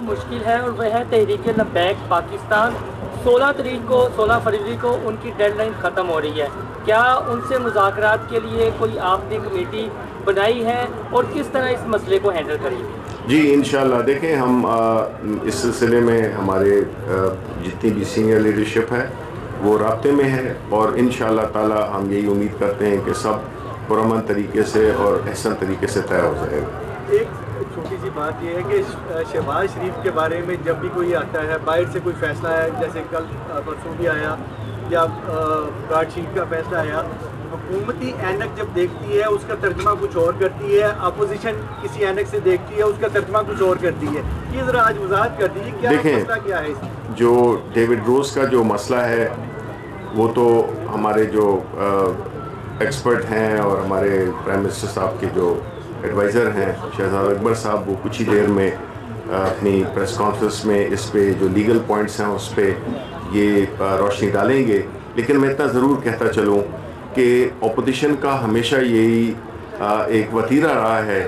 مشکل ہے اور وہ ہے تحریک لبیک پاکستان. 16 فروری کو ان کی ڈیڈ لائن ختم ہو رہی ہے. کیا ان سے مذاکرات کے لیے کوئی آپ نے کمیٹی بنائی ہے اور کس طرح اس مسئلے کو ہینڈل کریں گے؟ جی انشاءاللہ دیکھیں ہم اس سلسلے میں ہمارے جتنی بھی سینئر لیڈرشپ ہے وہ رابطے میں ہے اور انشاءاللہ تعالی ہم یہی امید کرتے ہیں کہ سب پرامن طریقے سے اور احسن طریقے سے طے ہو جائے گا. ایک چھوٹی سی بات یہ ہے کہ شہباز شریف کے بارے میں جب بھی کوئی آتا ہے باہر سے کوئی فیصلہ ہے، جیسے کل پرسوں بھی آیا یا گارڈ شیٹ کا فیصلہ آیا، حکومتی اینک جب دیکھتی ہے اس کا ترجمہ کچھ اور کرتی ہے، اپوزیشن کسی اینک سے دیکھتی ہے اس کا ترجمہ کچھ اور کرتی ہے. یہ ذرا آج وضاحت کر دیجیے کیا مسئلہ کیا ہے اس میں؟ جو ڈیوڈ روز کا جو مسئلہ ہے وہ تو ہمارے جو ایکسپرٹ ہیں اور ہمارے پرائم منسٹر صاحب کے جو ایڈوائزر ہیں شہزاد اکبر صاحب وہ کچھ ہی دیر میں اپنی پریس کانفرنس میں اس پہ جو لیگل پوائنٹس ہیں اس پہ یہ روشنی ڈالیں گے. لیکن میں اتنا ضرور کہتا چلوں کہ اپوزیشن کا ہمیشہ یہی ایک وتیرہ رہا ہے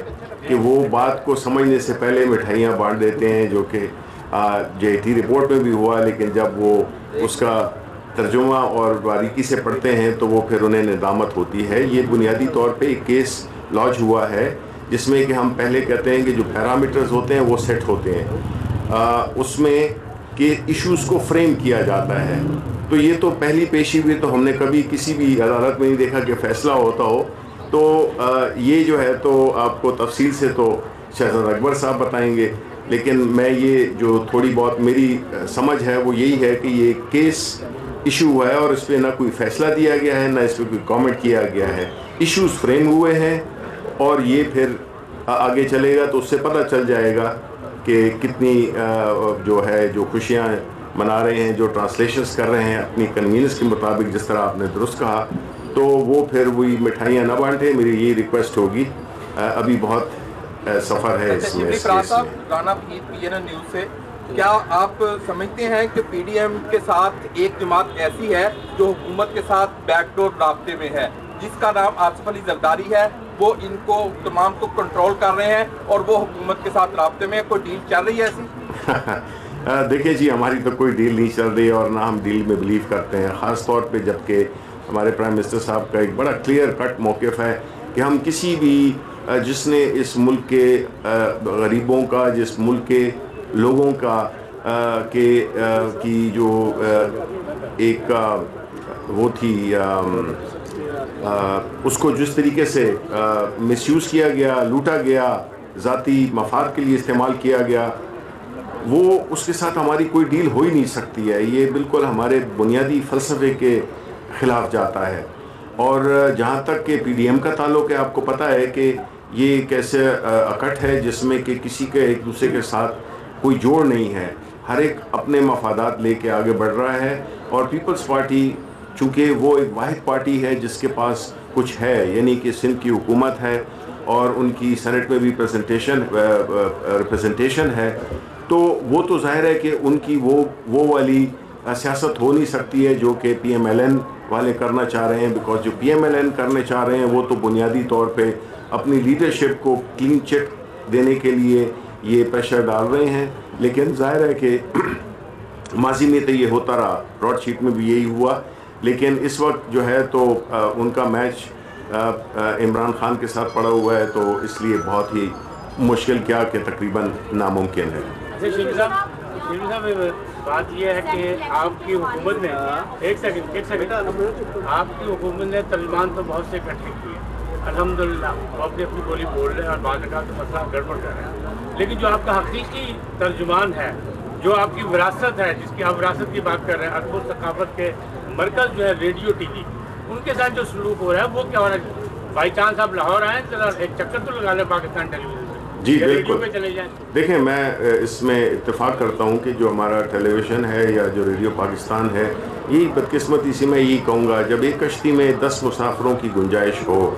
کہ وہ بات کو سمجھنے سے پہلے مٹھائیاں بانٹ دیتے ہیں، جو کہ JIT رپورٹ میں بھی ہوا، لیکن جب وہ اس کا ترجمہ اور باریکی سے پڑھتے ہیں تو وہ پھر انہیں ندامت ہوتی ہے. یہ بنیادی طور پہ ایک کیس لانچ ہوا ہے جس میں کہ ہم پہلے کہتے ہیں کہ جو پیرامیٹرز ہوتے ہیں وہ سیٹ ہوتے ہیں، اس میں کہ ایشوز کو فریم کیا جاتا ہے. تو یہ تو پہلی پیشی ہوئی، تو ہم نے کبھی کسی بھی عدالت میں نہیں دیکھا کہ فیصلہ ہوتا ہو. تو یہ جو ہے تو آپ کو تفصیل سے تو شہزاد اکبر صاحب بتائیں گے، لیکن میں یہ جو تھوڑی بہت میری سمجھ ہے وہ یہی ہے کہ یہ کیس ایشو ہے اور اس پہ نہ کوئی فیصلہ دیا گیا ہے نہ اس پہ کوئی کامنٹ کیا گیا ہے. ایشوز فریم ہوئے ہیں اور یہ پھر آگے چلے گا تو اس سے پتہ چل جائے گا کہ کتنی جو ہے جو خوشیاں منا رہے ہیں، جو ٹرانسلیشنز کر رہے ہیں اپنی کنوینئنس کے مطابق، جس طرح آپ نے درست کہا، تو وہ پھر وہی مٹھائیاں نہ بانٹیں. میری یہی ریکویسٹ ہوگی. ابھی بہت سفر ہے اس میں. رانا PNN نیوز سے، کیا آپ سمجھتے ہیں کہ PDM کے ساتھ ایک جماعت ایسی ہے جو حکومت کے ساتھ بیک ڈور رابطے میں ہے، جس کا نام آصف علی زرداری ہے، وہ ان کو تمام کو کنٹرول کر رہے ہیں اور وہ حکومت کے ساتھ رابطے میں؟ کوئی ڈیل چل رہی ہے ایسی؟ دیکھیں جی، ہماری تو کوئی ڈیل نہیں چل رہی اور نہ ہم ڈیل میں بلیو کرتے ہیں، خاص طور پہ جبکہ ہمارے پرائم منسٹر صاحب کا ایک بڑا کلیئر کٹ موقف ہے کہ ہم کسی بھی جس نے اس ملک کے غریبوں کا، جس ملک کے لوگوں کا کی جو ایک وہ تھی اس کو جس طریقے سے مس یوز کیا گیا، لوٹا گیا، ذاتی مفاد کے لیے استعمال کیا گیا، وہ اس کے ساتھ ہماری کوئی ڈیل ہو ہی نہیں سکتی ہے. یہ بالکل ہمارے بنیادی فلسفے کے خلاف جاتا ہے. اور جہاں تک کہ PDM کا تعلق ہے، آپ کو پتہ ہے کہ یہ ایک ایسے اکٹھ ہے جس میں کہ کسی کے ایک دوسرے کے ساتھ کوئی جوڑ نہیں ہے، ہر ایک اپنے مفادات لے کے آگے بڑھ رہا ہے. اور پیپلز پارٹی چونکہ وہ ایک واحد پارٹی ہے جس کے پاس کچھ ہے، یعنی کہ سندھ کی حکومت ہے اور ان کی سینٹ میں بھی ریپرزنٹیشن ہے، تو وہ تو ظاہر ہے کہ ان کی وہ والی سیاست ہو نہیں سکتی ہے جو کہ PMLN والے کرنا چاہ رہے ہیں. بیکاز جو PMLN کرنے چاہ رہے ہیں وہ تو بنیادی طور پہ اپنی لیڈرشپ کو کلین چٹ دینے کے لیے یہ پریشر ڈال رہے ہیں. لیکن ظاہر ہے کہ ماضی میں تو یہ ہوتا رہا، براڈ شیٹ میں بھی یہی ہوا، لیکن اس وقت جو ہے تو ان کا میچ عمران خان کے ساتھ پڑا ہوا ہے، تو اس لیے بہت ہی مشکل کیا کہ تقریباً ناممکن ہے. شیخ صاحب بات یہ ہے کہ آپ کی حکومت نے ایک سیکنڈ آپ کی حکومت نے طالبان تو بہت سے اکٹھے کیے، الحمدللہ وہ اپنی بولی بول رہے ہیں اور بعض کا تو مسئلہ گڑبڑ کر رہے ہیں. لیکن جو آپ کا حقیقی ترجمان ہے، جو آپ کی وراثت ہے، جس کی آپ وراثت کی بات کر رہے ہیں، ادب و ثقافت کے مرکز جو ہے ریڈیو TV، ان کے ساتھ جو سلوک ہو رہا ہے وہ کیا ہو رہا ہے؟ بائی چانس آپ لاہور آئیں ذرا ایک چکر تو لگا لیں پاکستان ٹیلی ویژن سے. جی بالکل. دیکھیں میں اس میں اتفاق کرتا ہوں کہ جو ہمارا ٹیلی ویژن ہے یا جو ریڈیو پاکستان ہے، یہی بدقسمتی سے میں یہی کہوں گا، جب ایک کشتی میں 10 مسافروں کی گنجائش ہو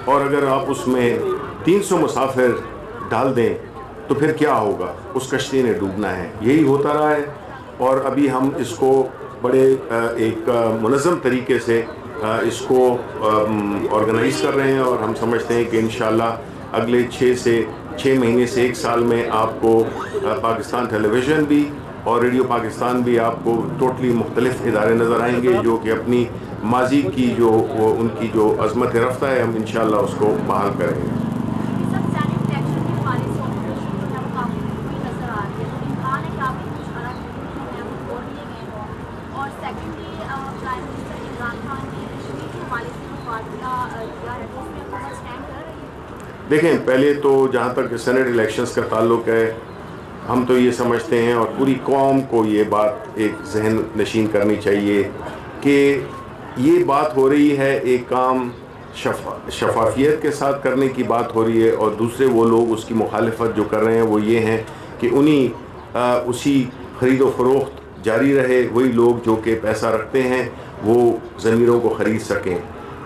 اور اگر آپ اس میں 300 مسافر ڈال دیں تو پھر کیا ہوگا؟ اس کشتی نے ڈوبنا ہے. یہی ہوتا رہا ہے اور ابھی ہم اس کو بڑے ایک منظم طریقے سے اس کو آرگنائز کر رہے ہیں اور ہم سمجھتے ہیں کہ انشاءاللہ اگلے 6 مہینے سے 1 سال میں آپ کو پاکستان ٹیلی ویژن بھی اور ریڈیو پاکستان بھی آپ کو ٹوٹلی مختلف ادارے نظر آئیں گے جو کہ اپنی ماضی کی جو ان کی جو عظمت رفتہ ہے ہم انشاءاللہ اس کو بحال کریں گے. دیکھیں پہلے تو جہاں تک سینٹ الیکشنز کا تعلق ہے ہم تو یہ سمجھتے ہیں اور پوری قوم کو یہ بات ایک ذہن نشین کرنی چاہیے کہ یہ بات ہو رہی ہے ایک کام شفافیت کے ساتھ کرنے کی بات ہو رہی ہے اور دوسرے وہ لوگ اس کی مخالفت جو کر رہے ہیں وہ یہ ہیں کہ اسی خرید و فروخت جاری رہے, وہی لوگ جو کہ پیسہ رکھتے ہیں وہ ضمیروں کو خرید سکیں.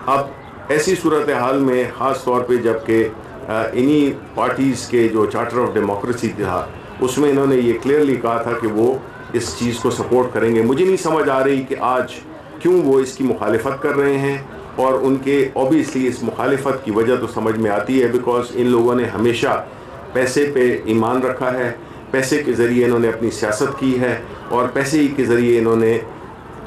اب ایسی صورتحال میں خاص طور پہ جب کہ انہی پارٹیز کے جو چارٹر آف ڈیموکریسی تھا اس میں انہوں نے یہ کلیئرلی کہا تھا کہ وہ اس چیز کو سپورٹ کریں گے. مجھے نہیں سمجھ آ رہی کہ آج کیوں وہ اس کی مخالفت کر رہے ہیں, اور ان کے اوبیسلی اس مخالفت کی وجہ تو سمجھ میں آتی ہے بیکاز ان لوگوں نے ہمیشہ پیسے پہ ایمان رکھا ہے, پیسے کے ذریعے انہوں نے اپنی سیاست کی ہے اور پیسے ہی کے ذریعے انہوں نے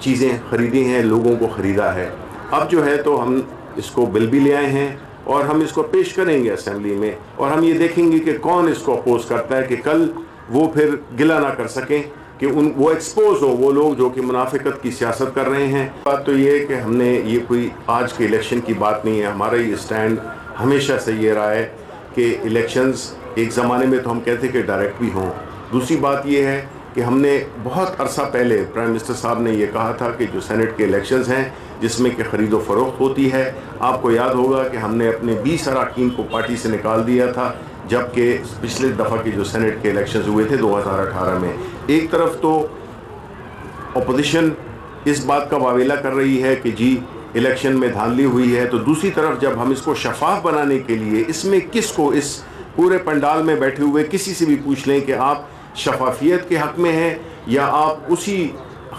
چیزیں خریدی ہیں, لوگوں کو خریدا ہے. اب جو ہے تو ہم اس کو بل بھی لے آئے ہیں اور ہم اس کو پیش کریں گے اسمبلی میں, اور ہم یہ دیکھیں گے کہ کون اس کو اپوز کرتا ہے کہ کل وہ پھر گلہ نہ کر سکیں کہ وہ ایکسپوز ہو وہ لوگ جو کہ منافقت کی سیاست کر رہے ہیں. بات تو یہ ہے کہ ہم نے یہ کوئی آج کے الیکشن کی بات نہیں ہے, ہمارا یہ اسٹینڈ ہمیشہ سے یہ رہا ہے کہ الیکشنز ایک زمانے میں تو ہم کہتے کہ ڈائریکٹ بھی ہوں. دوسری بات یہ ہے کہ ہم نے بہت عرصہ پہلے پرائم منسٹر صاحب نے یہ کہا تھا کہ جو سینٹ کے الیکشنز ہیں جس میں کہ خرید و فروخت ہوتی ہے, آپ کو یاد ہوگا کہ ہم نے اپنے 20 اراکین کو پارٹی سے نکال دیا تھا جبکہ پچھلے دفعہ کے جو سینٹ کے الیکشنز ہوئے تھے 2018 میں. ایک طرف تو اپوزیشن اس بات کا واویلا کر رہی ہے کہ جی الیکشن میں دھاندلی ہوئی ہے, تو دوسری طرف جب ہم اس کو شفاف بنانے کے لیے اس میں کس کو اس پورے پنڈال میں بیٹھے ہوئے کسی سے بھی پوچھ لیں کہ آپ شفافیت کے حق میں ہیں یا آپ اسی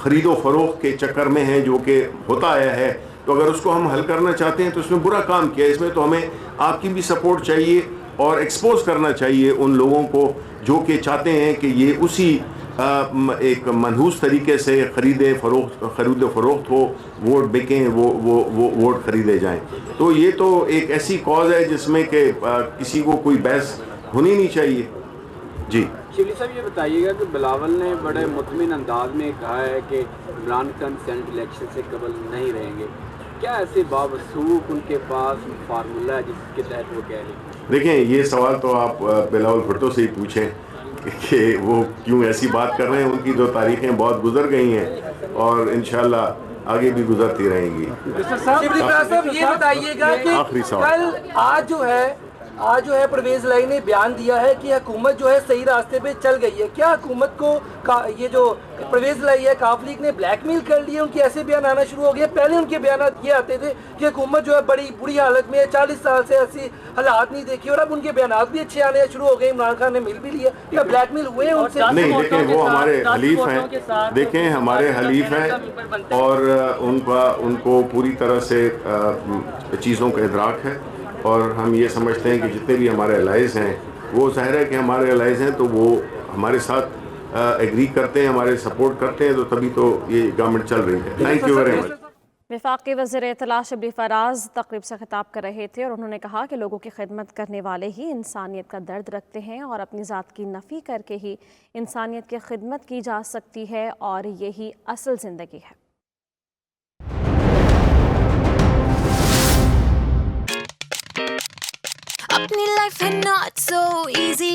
خرید و فروخت کے چکر میں ہیں جو کہ ہوتا آیا ہے, تو اگر اس کو ہم حل کرنا چاہتے ہیں تو اس میں برا کام کیا. اس میں تو ہمیں آپ کی بھی سپورٹ چاہیے اور ایکسپوز کرنا چاہیے ان لوگوں کو جو کہ چاہتے ہیں کہ یہ اسی ایک منحوس طریقے سے خرید و فروخت ہو, ووٹ بکیں, وہ ووٹ خریدے جائیں. تو یہ تو ایک ایسی کاز ہے جس میں کہ کسی کو کوئی بحث ہونی نہیں چاہیے. جی شبلی صاحب یہ بتائیے گا کہ بلاول نے بڑے مطمئن انداز میں کہا ہے کہ عمران خان سینٹ الیکشن سے قبل نہیں رہیں گے, کیا ایسے باوسوق ان کے پاس فارمولہ ہے جس کے تحت وہ کہہ رہے ہیں؟ دیکھیں یہ سوال تو آپ بلاول بھٹو سے ہی پوچھیں کہ وہ کیوں ایسی بات کر رہے ہیں. ان کی جو تاریخیں بہت گزر گئی ہیں اور انشاءاللہ آگے بھی گزرتی رہیں گی. صاحب یہ بتائیے گا کہ کل آج جو ہے پرویز الہی نے بیان دیا ہے کہ حکومت جو ہے صحیح راستے پہ چل گئی ہے. کیا حکومت کو یہ جو پرویز الہی ہے کاف لیگ نے بلیک میل کر لیا؟ ان کے ایسے بیان آنا شروع ہو گئے. پہلے ان کے بیانات یہ آتے تھے کہ حکومت جو ہے بڑی بری حالت میں 40 سال سے ایسی حالات نہیں دیکھی, اور اب ان کے بیانات بھی اچھے آنے شروع ہو گئے. عمران خان نے مل بھی لیا, کیا بلیک میل ہوئے ان سے؟ نہیں, دیکھیں وہ ہمارے حلیف ہیں, دیکھیں ہمارے حلیف ہیں اور ان کو پوری طرح سے چیزوں کا ادراک ہے, اور ہم یہ سمجھتے ہیں کہ جتنے بھی ہمارے الائز ہیں وہ ظاہر ہے کہ ہمارے الائز ہیں تو وہ ہمارے ساتھ ایگری کرتے ہیں, ہمارے سپورٹ کرتے ہیں, تو تبھی تو یہ گورنمنٹ چل رہی ہے. Thank you very much. وفاقی وزیر اطلاع شبلی فراز تقریب سے خطاب کر رہے تھے اور انہوں نے کہا کہ لوگوں کی خدمت کرنے والے ہی انسانیت کا درد رکھتے ہیں اور اپنی ذات کی نفی کر کے ہی انسانیت کی خدمت کی جا سکتی ہے اور یہی اصل زندگی ہے. اپنی لائف ہے not so easy.